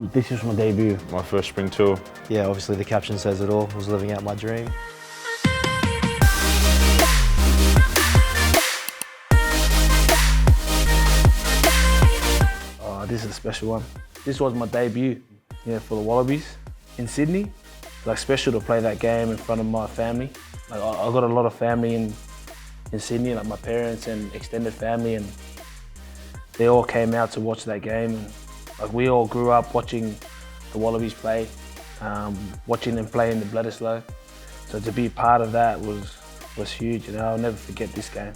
This is my debut. My first spring tour. Yeah, obviously the caption says it all. I was living out my dream. Oh, this is a special one. This was my debut, for the Wallabies in Sydney. Like, special to play that game in front of my family. Like, I got a lot of family in Sydney, like my parents and extended family, and they all came out to watch that game. And like, we all grew up watching the Wallabies play, watching them play in the Lolesio. So to be part of that was huge. I'll never forget this game.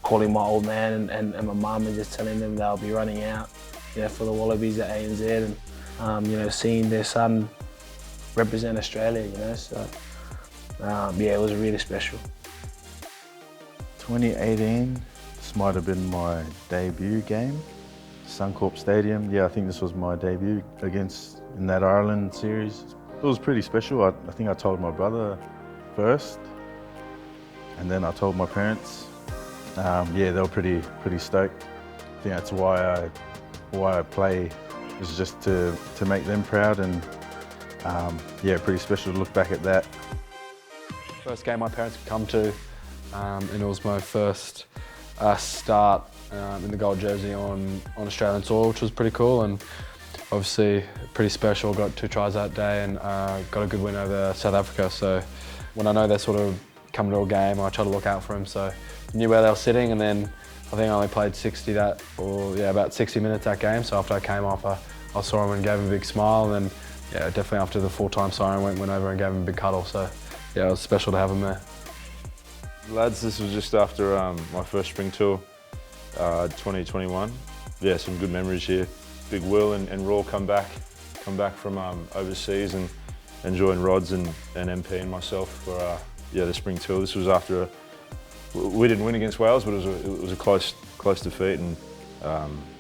Calling my old man and my mum and just telling them they'll be running out, for the Wallabies at ANZ, and seeing their son represent Australia. So yeah, it was really special. 2018, this might have been my debut game. Suncorp Stadium. Yeah, I think this was my debut in that Ireland series. It was pretty special. I think I told my brother first, and then I told my parents. Yeah, they were pretty stoked. I think that's why I play, is just to make them proud, and yeah, pretty special to look back at that. First game my parents could come to, and it was my first start in the gold jersey on Australian soil, which was pretty cool, and obviously pretty special. Got 2 tries that day and got a good win over South Africa. So when I know they sort of come to a game, I try to look out for them. So I knew where they were sitting, and then I think I only played about 60 minutes that game. So after I came off, I saw him and gave him a big smile, and yeah, definitely after the full-time siren went over and gave him a big cuddle. So yeah, it was special to have him there. Lads, this was just after my first spring tour, 2021. Yeah, some good memories here. Big Will and Raw come back from overseas and join Rods and MP and myself for the spring tour. This was after we didn't win against Wales, but it was a close defeat, and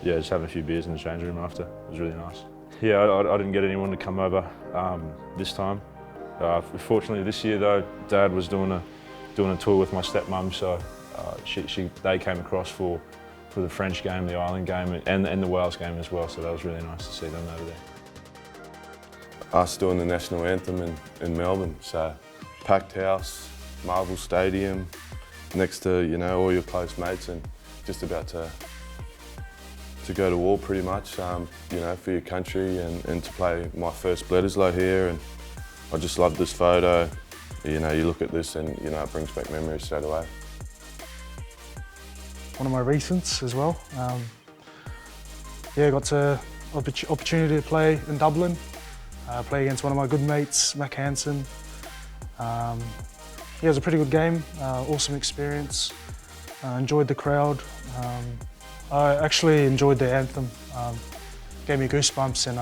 yeah, just having a few beers in the change room after. It was really nice. Yeah, I didn't get anyone to come over this time. Fortunately, this year though, Dad was doing a tour with my stepmum, so they came across for the French game, the Ireland game, and the Wales game as well. So that was really nice to see them over there. Us doing the national anthem in Melbourne, so packed house, Marvel Stadium, next to all your close mates, and just about to go to war pretty much, for your country, and to play my first Lolesio here. And I just love this photo. You look at this and it brings back memories straight away. One of my recents as well. Yeah, got the opportunity to play in Dublin, play against one of my good mates, Mac Hansen. Yeah, it was a pretty good game, awesome experience. Enjoyed the crowd. I actually enjoyed the anthem. Gave me goosebumps, and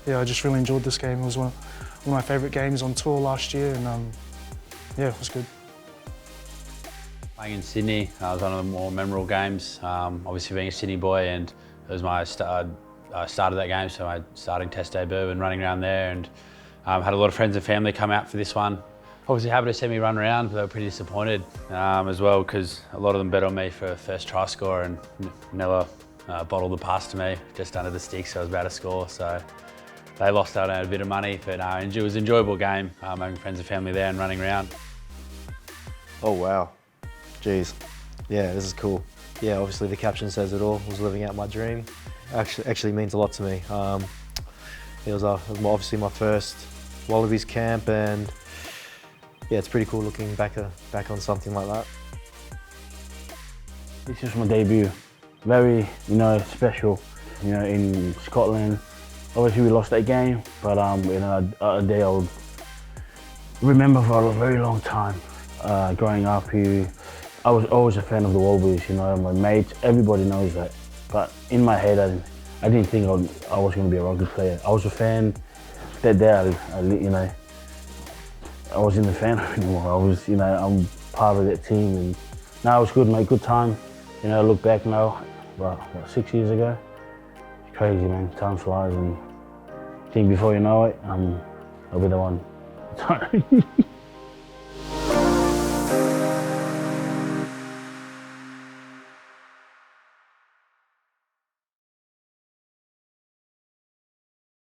yeah, I just really enjoyed this game. It was one of my favourite games on tour last year, and yeah, it was good. Playing in Sydney, it was one of the more memorable games. Obviously being a Sydney boy, and it was I started that game, so my starting test debut and running around there, and had a lot of friends and family come out for this one. Obviously happy to see me run around, but they were pretty disappointed as well, because a lot of them bet on me for first try score and never bottled the pass to me, just under the stick, so I was about to score. So they lost out on a bit of money, but it was an enjoyable game, having friends and family there and running around. Oh wow, jeez. Yeah, this is cool. Yeah, obviously the caption says it all. I was living out my dream. Actually means a lot to me. It was obviously my first Wallabies camp, and yeah, it's pretty cool looking back on something like that. This is my debut. Very, special, in Scotland. Obviously we lost that game, but a day I would remember for a very long time. Growing up, I was always a fan of the Wallabies, my mates, everybody knows that. But in my head, I didn't think I was going to be a rugby player. I was a fan. That day, I wasn't a fan anymore. I was, I'm part of that team, and now it's good, mate, good time. Look back now, about 6 years ago. It's crazy, man, time flies, and I think before you know it, I'll be the one.